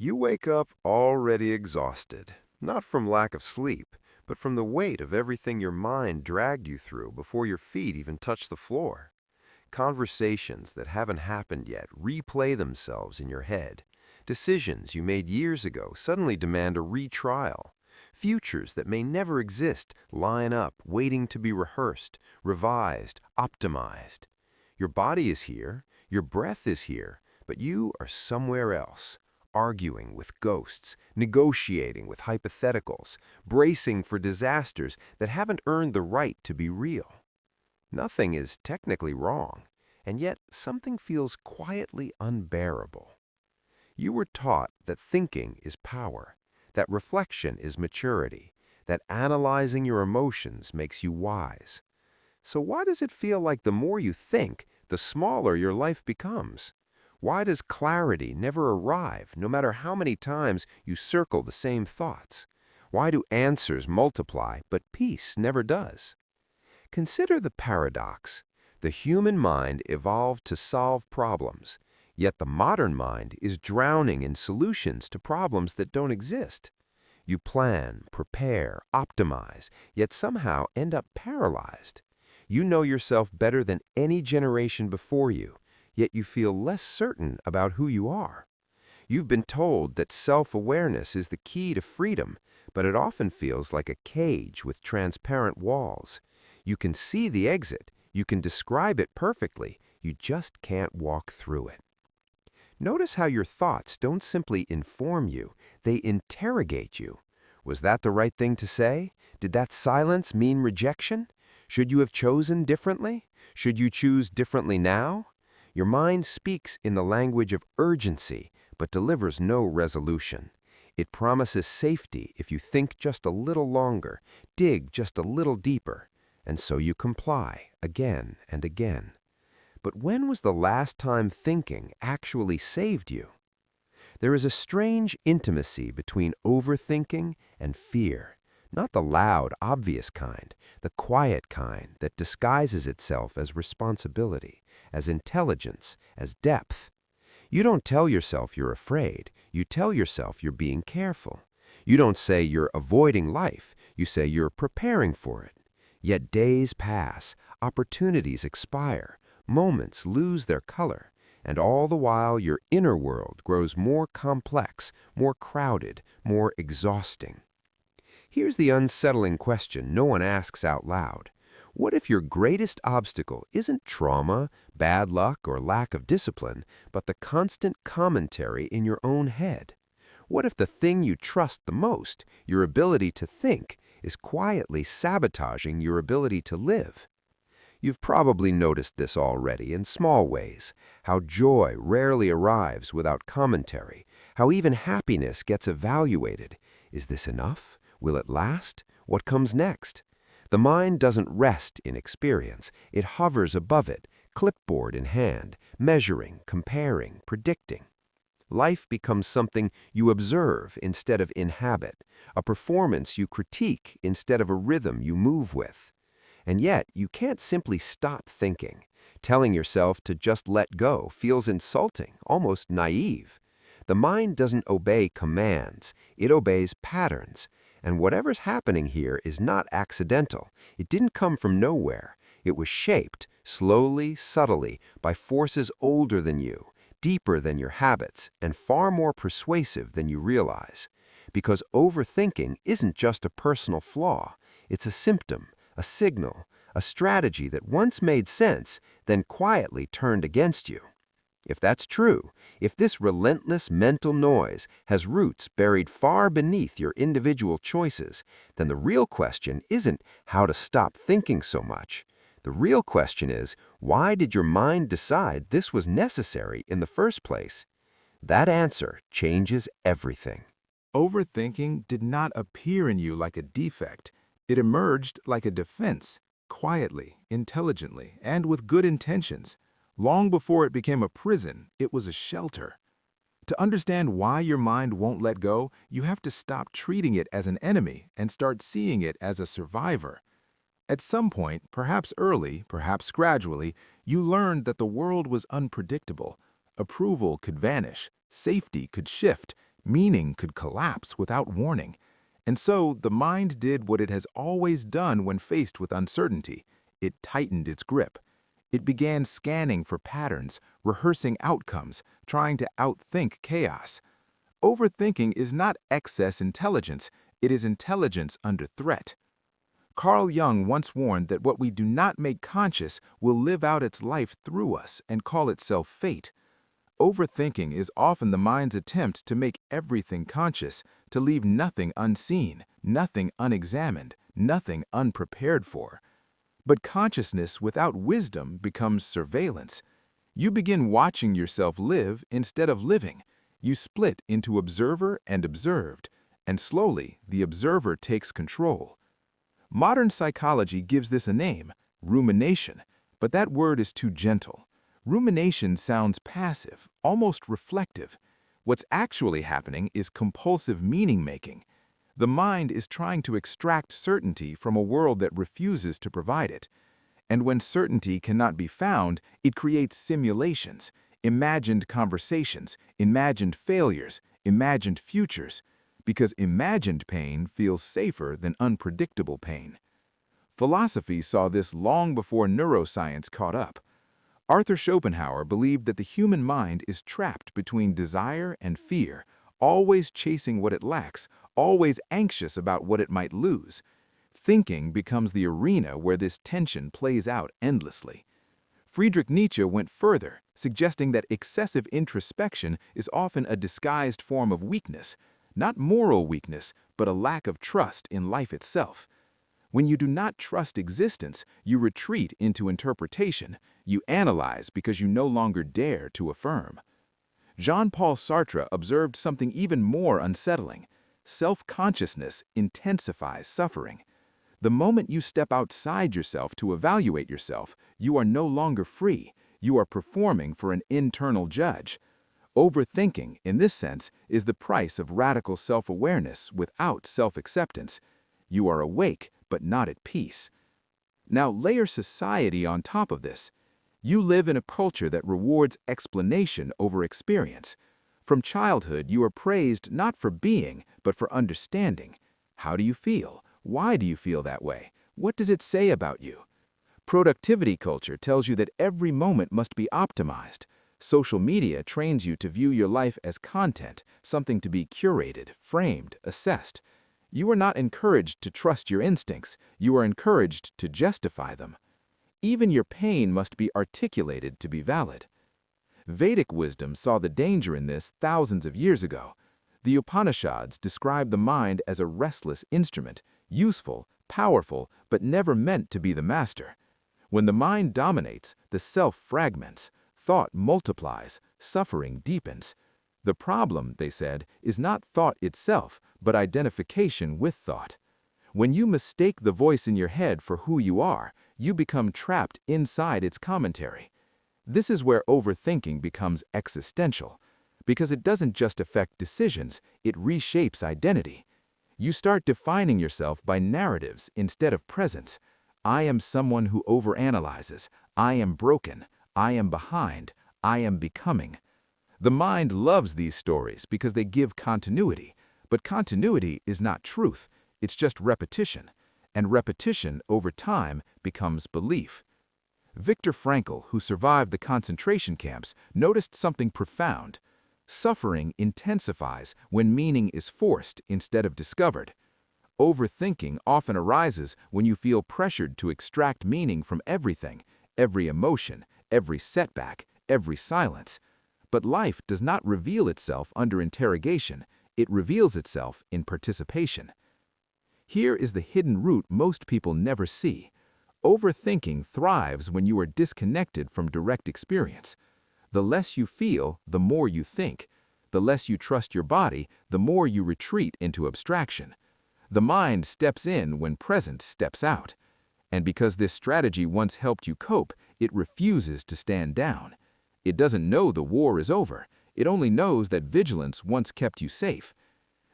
You wake up already exhausted, not from lack of sleep, but from the weight of everything your mind dragged you through before your feet even touched the floor. Conversations that haven't happened yet replay themselves in your head. Decisions you made years ago suddenly demand a retrial. Futures that may never exist line up, waiting to be rehearsed, revised, optimized. Your body is here, your breath is here, but you are somewhere else, arguing with ghosts, negotiating with hypotheticals, bracing for disasters that haven't earned the right to be real. Nothing is technically wrong, and yet something feels quietly unbearable. You were taught that thinking is power, that reflection is maturity, that analyzing your emotions makes you wise. So why does it feel like the more you think, the smaller your life becomes? Why does clarity never arrive, no matter how many times you circle the same thoughts? Why do answers multiply, but peace never does? Consider the paradox. The human mind evolved to solve problems, yet the modern mind is drowning in solutions to problems that don't exist. You plan, prepare, optimize, yet somehow end up paralyzed. You know yourself better than any generation before you, yet you feel less certain about who you are. You've been told that self-awareness is the key to freedom, but it often feels like a cage with transparent walls. You can see the exit, you can describe it perfectly, you just can't walk through it. Notice how your thoughts don't simply inform you, they interrogate you. Was that the right thing to say? Did that silence mean rejection? Should you have chosen differently? Should you choose differently now? Your mind speaks in the language of urgency, but delivers no resolution. It promises safety if you think just a little longer, dig just a little deeper, and so you comply again and again. But when was the last time thinking actually saved you? There is a strange intimacy between overthinking and fear, not the loud, obvious kind, the quiet kind that disguises itself as responsibility, as intelligence, as depth. You don't tell yourself you're afraid, you tell yourself you're being careful. You don't say you're avoiding life, you say you're preparing for it. Yet days pass, opportunities expire, moments lose their color, and all the while your inner world grows more complex, more crowded, more exhausting. Here's the unsettling question no one asks out loud. What if your greatest obstacle isn't trauma, bad luck, or lack of discipline, but the constant commentary in your own head? What if the thing you trust the most, your ability to think, is quietly sabotaging your ability to live? You've probably noticed this already in small ways, how joy rarely arrives without commentary, how even happiness gets evaluated. Is this enough? Will it last? What comes next? The mind doesn't rest in experience. It hovers above it, clipboard in hand, measuring, comparing, predicting. Life becomes something you observe instead of inhabit, a performance you critique instead of a rhythm you move with. And yet, you can't simply stop thinking. Telling yourself to just let go feels insulting, almost naive. The mind doesn't obey commands, it obeys patterns. And whatever's happening here is not accidental. It didn't come from nowhere. It was shaped, slowly, subtly, by forces older than you, deeper than your habits, and far more persuasive than you realize. Because overthinking isn't just a personal flaw, it's a symptom, a signal, a strategy that once made sense, then quietly turned against you. If that's true, if this relentless mental noise has roots buried far beneath your individual choices, then the real question isn't how to stop thinking so much. The real question is, why did your mind decide this was necessary in the first place? That answer changes everything. Overthinking did not appear in you like a defect. It emerged like a defense, quietly, intelligently, and with good intentions. Long before it became a prison, it was a shelter. To understand why your mind won't let go, you have to stop treating it as an enemy and start seeing it as a survivor. At some point, perhaps early, perhaps gradually, you learned that the world was unpredictable. Approval could vanish, safety could shift, Meaning could collapse without warning. And so the mind did what it has always done when faced with uncertainty. It tightened its grip. It began scanning for patterns, rehearsing outcomes, trying to outthink chaos. Overthinking is not excess intelligence, it is intelligence under threat. Carl Jung once warned that what we do not make conscious will live out its life through us and call itself fate. Overthinking is often the mind's attempt to make everything conscious, to leave nothing unseen, nothing unexamined, nothing unprepared for. But consciousness without wisdom becomes surveillance. You begin watching yourself live instead of living. You split into observer and observed, and slowly the observer takes control. Modern psychology gives this a name, rumination, but that word is too gentle. Rumination sounds passive, almost reflective. What's actually happening is compulsive meaning-making. The mind is trying to extract certainty from a world that refuses to provide it. And when certainty cannot be found, it creates simulations, imagined conversations, imagined failures, imagined futures, because imagined pain feels safer than unpredictable pain. Philosophy saw this long before neuroscience caught up. Arthur Schopenhauer believed that the human mind is trapped between desire and fear, always chasing what it lacks, always anxious about what it might lose. Thinking becomes the arena where this tension plays out endlessly. Friedrich Nietzsche went further, suggesting that excessive introspection is often a disguised form of weakness, not moral weakness, but a lack of trust in life itself. When you do not trust existence, you retreat into interpretation. You analyze because you no longer dare to affirm. Jean-Paul Sartre observed something even more unsettling. Self-consciousness intensifies suffering. The moment you step outside yourself to evaluate yourself, you are no longer free. You are performing for an internal judge. Overthinking, in this sense, is the price of radical self-awareness without self-acceptance. You are awake, but not at peace. Now layer society on top of this. You live in a culture that rewards explanation over experience. From childhood, you are praised not for being, but for understanding. How do you feel? Why do you feel that way? What does it say about you? Productivity culture tells you that every moment must be optimized. Social media trains you to view your life as content, something to be curated, framed, assessed. You are not encouraged to trust your instincts. You are encouraged to justify them. Even your pain must be articulated to be valid. Vedic wisdom saw the danger in this thousands of years ago. The Upanishads describe the mind as a restless instrument, useful, powerful, but never meant to be the master. When the mind dominates, the self fragments, thought multiplies, suffering deepens. The problem, they said, is not thought itself, but identification with thought. When you mistake the voice in your head for who you are, you become trapped inside its commentary. This is where overthinking becomes existential, because it doesn't just affect decisions, it reshapes identity. You start defining yourself by narratives instead of presence. I am someone who overanalyzes. I am broken. I am behind. I am becoming. The mind loves these stories because they give continuity, but continuity is not truth, it's just repetition, and repetition over time becomes belief. Viktor Frankl, who survived the concentration camps, noticed something profound. Suffering intensifies when meaning is forced instead of discovered. Overthinking often arises when you feel pressured to extract meaning from everything, every emotion, every setback, every silence. But life does not reveal itself under interrogation, it reveals itself in participation. Here is the hidden root most people never see. Overthinking thrives when you are disconnected from direct experience. The less you feel, the more you think. The less you trust your body, the more you retreat into abstraction. The mind steps in when presence steps out. And because this strategy once helped you cope, it refuses to stand down. It doesn't know the war is over. It only knows that vigilance once kept you safe.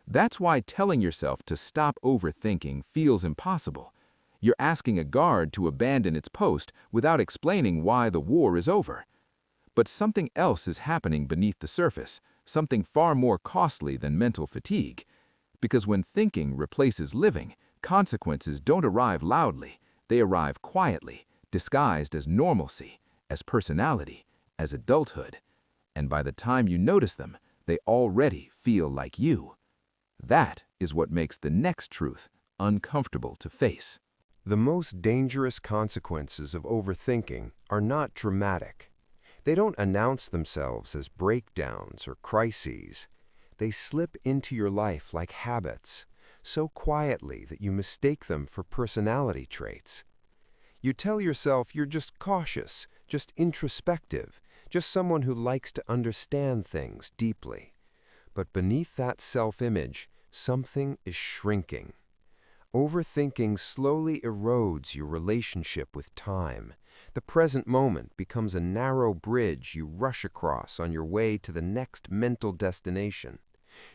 That's why telling yourself to stop overthinking feels impossible. You're asking a guard to abandon its post without explaining why the war is over. But something else is happening beneath the surface, something far more costly than mental fatigue. Because when thinking replaces living, consequences don't arrive loudly, they arrive quietly, disguised as normalcy, as personality, as adulthood. And by the time you notice them, they already feel like you. That is what makes the next truth uncomfortable to face. The most dangerous consequences of overthinking are not dramatic. They don't announce themselves as breakdowns or crises. They slip into your life like habits, so quietly that you mistake them for personality traits. You tell yourself you're just cautious, just introspective, just someone who likes to understand things deeply. But beneath that self-image, something is shrinking. Overthinking slowly erodes your relationship with time. The present moment becomes a narrow bridge you rush across on your way to the next mental destination.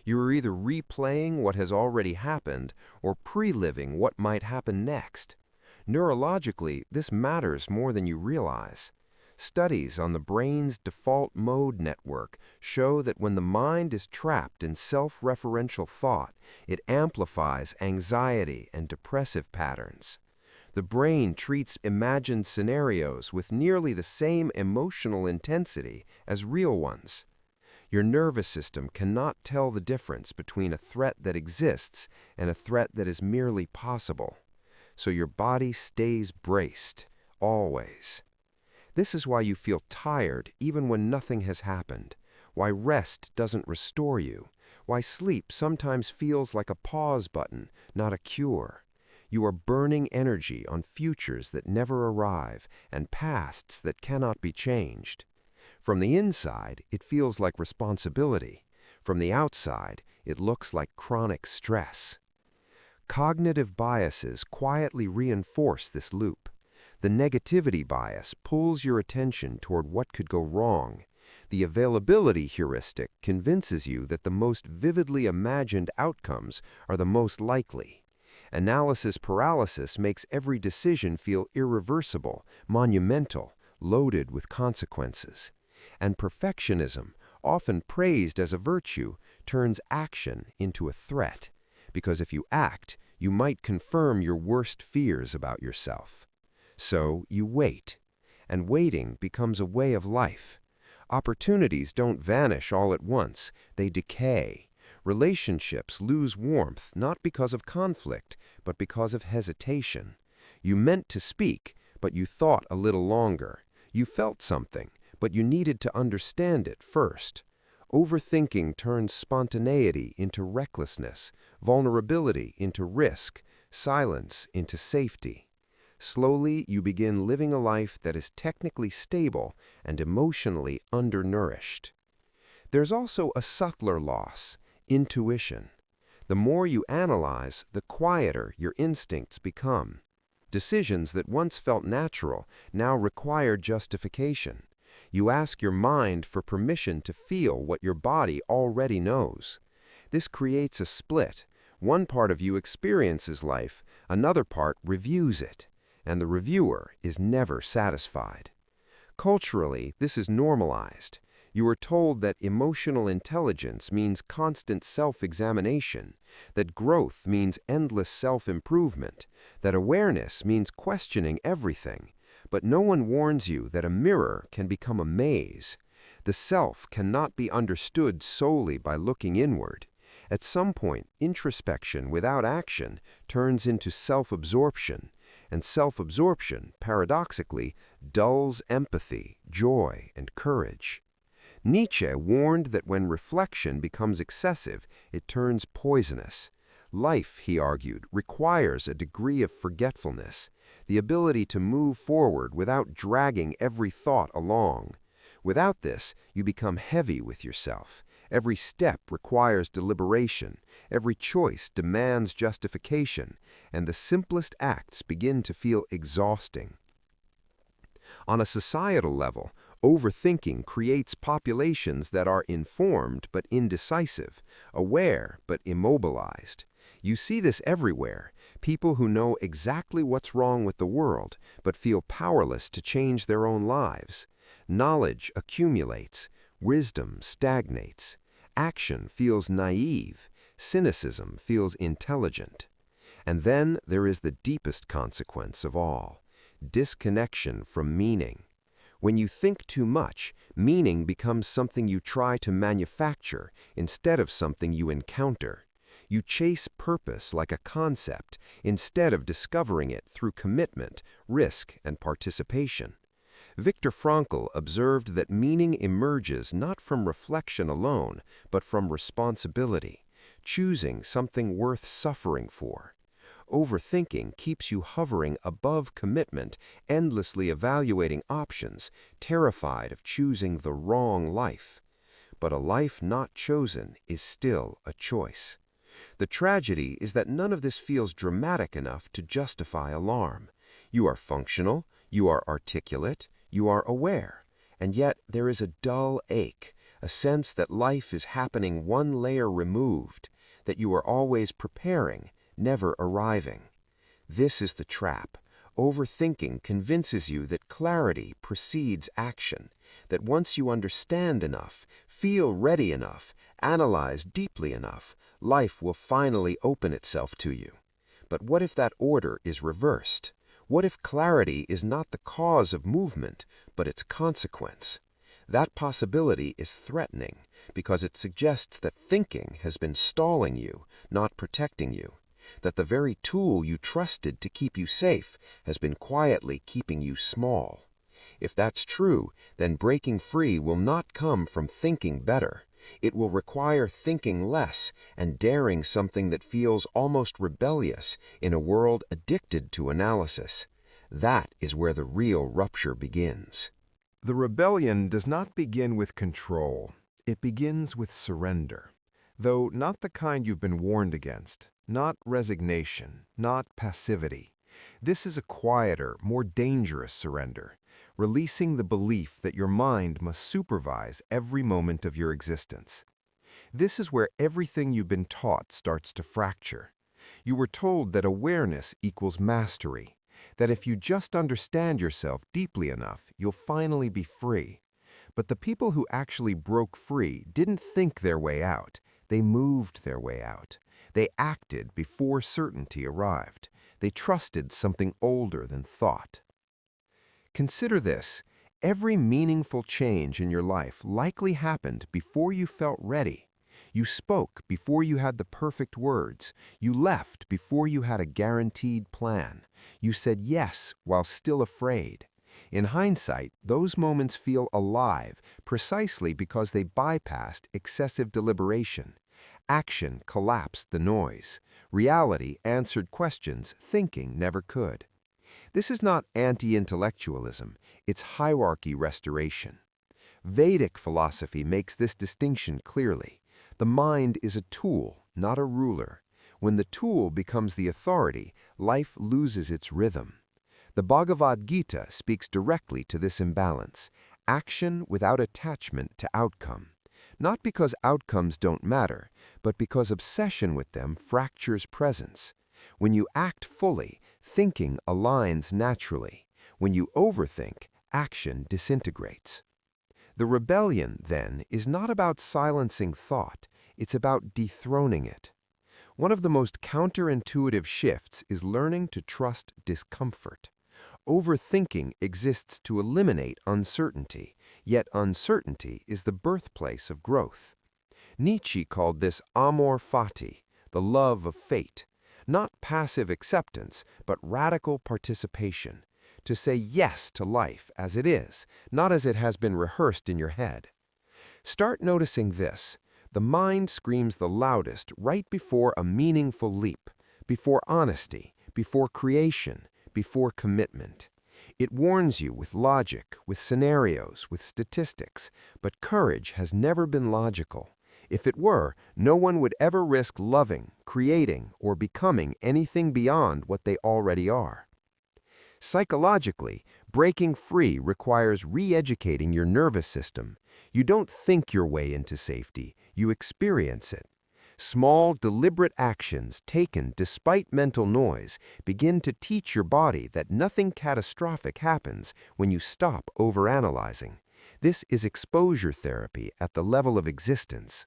You are either replaying what has already happened or pre-living what might happen next. Neurologically, this matters more than you realize. Studies on the brain's default mode network show that when the mind is trapped in self-referential thought, it amplifies anxiety and depressive patterns. The brain treats imagined scenarios with nearly the same emotional intensity as real ones. Your nervous system cannot tell the difference between a threat that exists and a threat that is merely possible. So your body stays braced, always. This is why you feel tired even when nothing has happened, why rest doesn't restore you, why sleep sometimes feels like a pause button, not a cure. You are burning energy on futures that never arrive and pasts that cannot be changed. From the inside, it feels like responsibility. From the outside, it looks like chronic stress. Cognitive biases quietly reinforce this loop. The negativity bias pulls your attention toward what could go wrong. The availability heuristic convinces you that the most vividly imagined outcomes are the most likely. Analysis paralysis makes every decision feel irreversible, monumental, loaded with consequences. And perfectionism, often praised as a virtue, turns action into a threat. Because if you act, you might confirm your worst fears about yourself. So you wait, and waiting becomes a way of life. Opportunities don't vanish all at once, they decay. Relationships lose warmth not because of conflict, but because of hesitation. You meant to speak, but you thought a little longer. You felt something, but you needed to understand it first. Overthinking turns spontaneity into recklessness, vulnerability into risk, silence into safety. Slowly, you begin living a life that is technically stable and emotionally undernourished. There's also a subtler loss, intuition. The more you analyze, the quieter your instincts become. Decisions that once felt natural now require justification. You ask your mind for permission to feel what your body already knows. This creates a split. One part of you experiences life, another part reviews it, and the reviewer is never satisfied. Culturally, this is normalized. You are told that emotional intelligence means constant self-examination, that growth means endless self-improvement, that awareness means questioning everything. But no one warns you that a mirror can become a maze. The self cannot be understood solely by looking inward. At some point, introspection without action turns into self-absorption, and self-absorption, paradoxically, dulls empathy, joy, and courage. Nietzsche warned that when reflection becomes excessive, it turns poisonous. Life, he argued, requires a degree of forgetfulness, the ability to move forward without dragging every thought along. Without this, you become heavy with yourself. Every step requires deliberation, every choice demands justification, and the simplest acts begin to feel exhausting. On a societal level, overthinking creates populations that are informed but indecisive, aware but immobilized. You see this everywhere, people who know exactly what's wrong with the world but feel powerless to change their own lives. Knowledge accumulates, wisdom stagnates. Action feels naive. Cynicism feels intelligent. And then there is the deepest consequence of all: disconnection from meaning. When you think too much, meaning becomes something you try to manufacture instead of something you encounter. You chase purpose like a concept instead of discovering it through commitment, risk, and participation. Viktor Frankl observed that meaning emerges not from reflection alone, but from responsibility, choosing something worth suffering for. Overthinking keeps you hovering above commitment, endlessly evaluating options, terrified of choosing the wrong life. But a life not chosen is still a choice. The tragedy is that none of this feels dramatic enough to justify alarm. You are functional, you are articulate, you are aware, and yet there is a dull ache, a sense that life is happening one layer removed, that you are always preparing, never arriving. This is the trap. Overthinking convinces you that clarity precedes action, that once you understand enough, feel ready enough, analyze deeply enough, life will finally open itself to you. But what if that order is reversed? What if clarity is not the cause of movement, but its consequence? That possibility is threatening because it suggests that thinking has been stalling you, not protecting you, that the very tool you trusted to keep you safe has been quietly keeping you small. If that's true, then breaking free will not come from thinking better. It will require thinking less and daring something that feels almost rebellious in a world addicted to analysis. That is where the real rupture begins. The rebellion does not begin with control. It begins with surrender. Though not the kind you've been warned against, not resignation, not passivity. This is a quieter, more dangerous surrender, releasing the belief that your mind must supervise every moment of your existence. This is where everything you've been taught starts to fracture. You were told that awareness equals mastery, that if you just understand yourself deeply enough, you'll finally be free. But the people who actually broke free didn't think their way out. They moved their way out. They acted before certainty arrived. They trusted something older than thought. Consider this: every meaningful change in your life likely happened before you felt ready. You spoke before you had the perfect words. You left before you had a guaranteed plan. You said yes while still afraid. In hindsight, those moments feel alive precisely because they bypassed excessive deliberation. Action collapsed the noise. Reality answered questions thinking never could. This is not anti-intellectualism, it's hierarchy restoration. Vedic philosophy makes this distinction clearly. The mind is a tool, not a ruler. When the tool becomes the authority, life loses its rhythm. The Bhagavad Gita speaks directly to this imbalance: action without attachment to outcome. Not because outcomes don't matter, but because obsession with them fractures presence. When you act fully, thinking aligns naturally. When you overthink, action disintegrates. The rebellion, then, is not about silencing thought, it's about dethroning it. One of the most counterintuitive shifts is learning to trust discomfort. Overthinking exists to eliminate uncertainty, yet uncertainty is the birthplace of growth. Nietzsche called this amor fati, the love of fate, not passive acceptance, but radical participation, to say yes to life as it is, not as it has been rehearsed in your head. Start noticing this: the mind screams the loudest right before a meaningful leap, before honesty, before creation, before commitment. It warns you with logic, with scenarios, with statistics, but courage has never been logical. If it were, no one would ever risk loving, creating, or becoming anything beyond what they already are. Psychologically, breaking free requires re-educating your nervous system. You don't think your way into safety, you experience it. Small, deliberate actions taken despite mental noise begin to teach your body that nothing catastrophic happens when you stop overanalyzing. This is exposure therapy at the level of existence.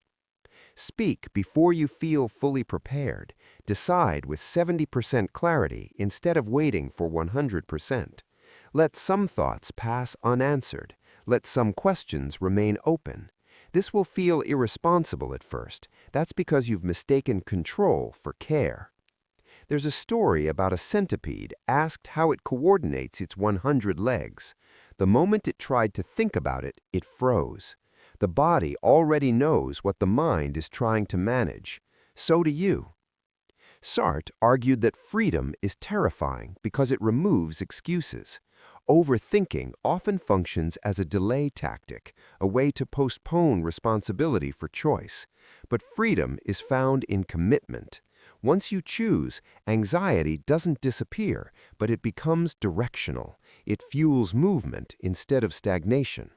Speak before you feel fully prepared. Decide with 70% clarity instead of waiting for 100%. Let some thoughts pass unanswered. Let some questions remain open. This will feel irresponsible at first. That's because you've mistaken control for care. There's a story about a centipede asked how it coordinates its 100 legs. The moment it tried to think about it, it froze. The body already knows what the mind is trying to manage. So do you. Sartre argued that freedom is terrifying because it removes excuses. Overthinking often functions as a delay tactic, a way to postpone responsibility for choice. But freedom is found in commitment. Once you choose, anxiety doesn't disappear, but it becomes directional. It fuels movement instead of stagnation.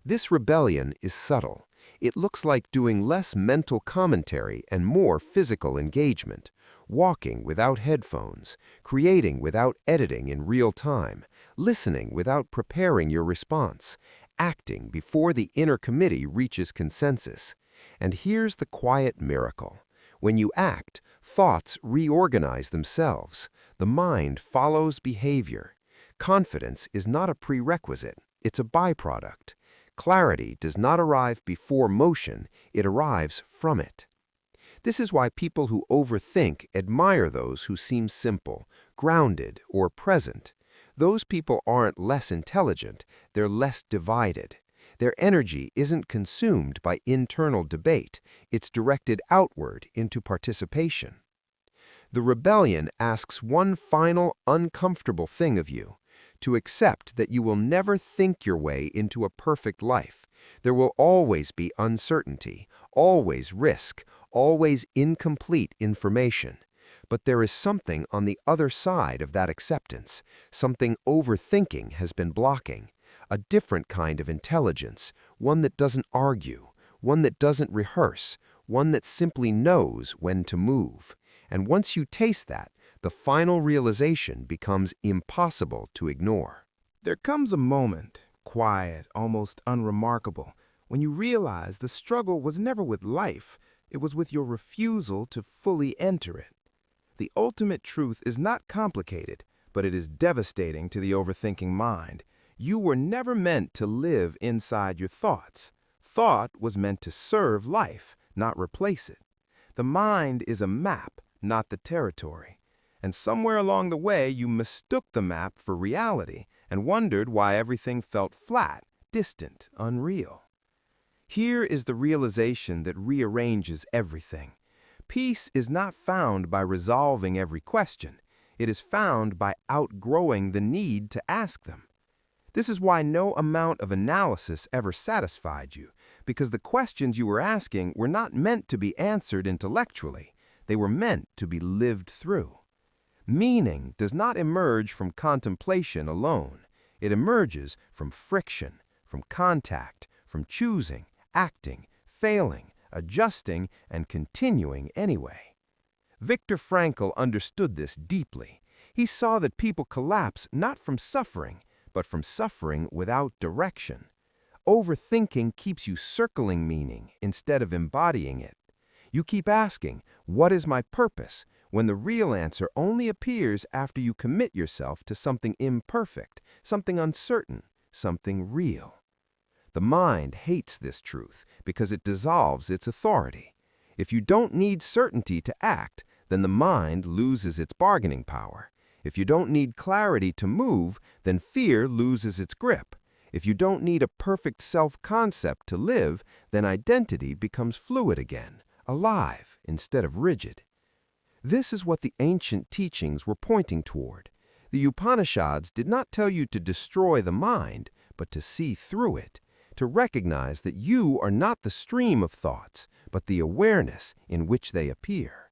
This rebellion is subtle. It looks like doing less mental commentary and more physical engagement, walking without headphones, creating without editing in real time, listening without preparing your response, acting before the inner committee reaches consensus. And here's the quiet miracle. When you act, thoughts reorganize themselves. The mind follows behavior. Confidence is not a prerequisite, it's a byproduct. Clarity does not arrive before motion, it arrives from it. This is why people who overthink admire those who seem simple, grounded, or present. Those people aren't less intelligent, they're less divided. Their energy isn't consumed by internal debate, it's directed outward into participation. The rebellion asks one final uncomfortable thing of you: to accept that you will never think your way into a perfect life. There will always be uncertainty, always risk, always incomplete information. But there is something on the other side of that acceptance, something overthinking has been blocking, a different kind of intelligence, one that doesn't argue, one that doesn't rehearse, one that simply knows when to move. And once you taste that, the final realization becomes impossible to ignore. There comes a moment, quiet, almost unremarkable, when you realize the struggle was never with life, it was with your refusal to fully enter it. The ultimate truth is not complicated, but it is devastating to the overthinking mind. You were never meant to live inside your thoughts. Thought was meant to serve life, not replace it. The mind is a map, not the territory. And somewhere along the way, you mistook the map for reality and wondered why everything felt flat, distant, unreal. Here is the realization that rearranges everything. Peace is not found by resolving every question. It is found by outgrowing the need to ask them. This is why no amount of analysis ever satisfied you, because the questions you were asking were not meant to be answered intellectually. They were meant to be lived through. Meaning does not emerge from contemplation alone. It emerges from friction, from contact, from choosing, acting, failing, adjusting, and continuing anyway. Viktor Frankl understood this deeply. He saw that people collapse not from suffering, but from suffering without direction. Overthinking keeps you circling meaning instead of embodying it. You keep asking, "What is my purpose?" when the real answer only appears after you commit yourself to something imperfect, something uncertain, something real. The mind hates this truth because it dissolves its authority. If you don't need certainty to act, then the mind loses its bargaining power. If you don't need clarity to move, then fear loses its grip. If you don't need a perfect self-concept to live, then identity becomes fluid again, alive instead of rigid. This is what the ancient teachings were pointing toward. The Upanishads did not tell you to destroy the mind, but to see through it, to recognize that you are not the stream of thoughts, but the awareness in which they appear.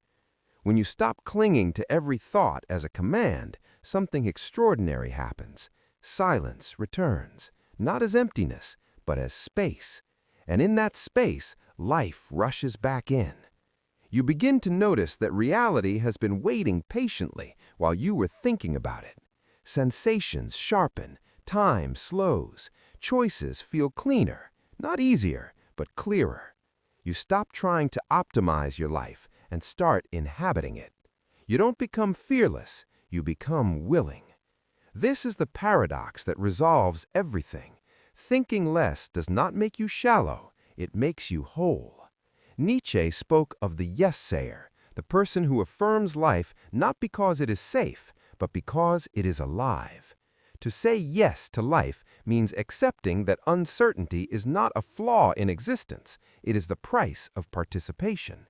When you stop clinging to every thought as a command, something extraordinary happens. Silence returns, not as emptiness, but as space. And in that space, life rushes back in. You begin to notice that reality has been waiting patiently while you were thinking about it. Sensations sharpen, time slows, choices feel cleaner, not easier, but clearer. You stop trying to optimize your life and start inhabiting it. You don't become fearless, you become willing. This is the paradox that resolves everything. Thinking less does not make you shallow, it makes you whole. Nietzsche spoke of the yes-sayer, the person who affirms life not because it is safe, but because it is alive. To say yes to life means accepting that uncertainty is not a flaw in existence, it is the price of participation.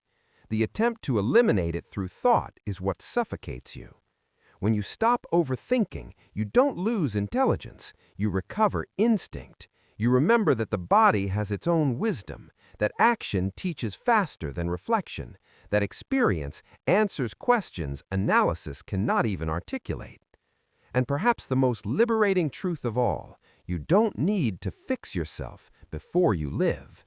The attempt to eliminate it through thought is what suffocates you. When you stop overthinking, you don't lose intelligence, you recover instinct. You remember that the body has its own wisdom, that action teaches faster than reflection, that experience answers questions analysis cannot even articulate. And perhaps the most liberating truth of all, you don't need to fix yourself before you live.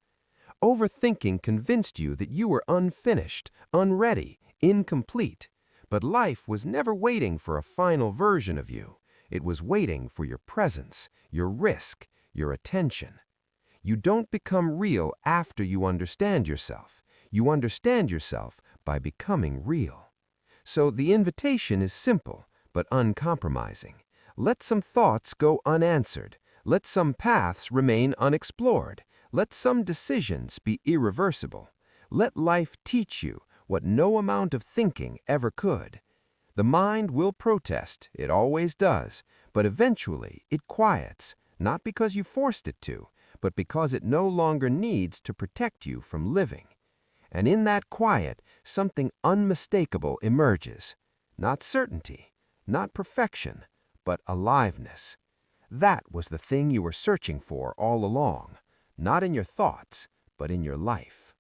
Overthinking convinced you that you were unfinished, unready, incomplete. But life was never waiting for a final version of you. It was waiting for your presence, your risk, your attention. You don't become real after you understand yourself. You understand yourself by becoming real. So the invitation is simple, but uncompromising. Let some thoughts go unanswered. Let some paths remain unexplored. Let some decisions be irreversible. Let life teach you what no amount of thinking ever could. The mind will protest, it always does, but eventually it quiets, not because you forced it to, but because it no longer needs to protect you from living. And in that quiet, something unmistakable emerges. Not certainty, not perfection, but aliveness. That was the thing you were searching for all along, not in your thoughts, but in your life.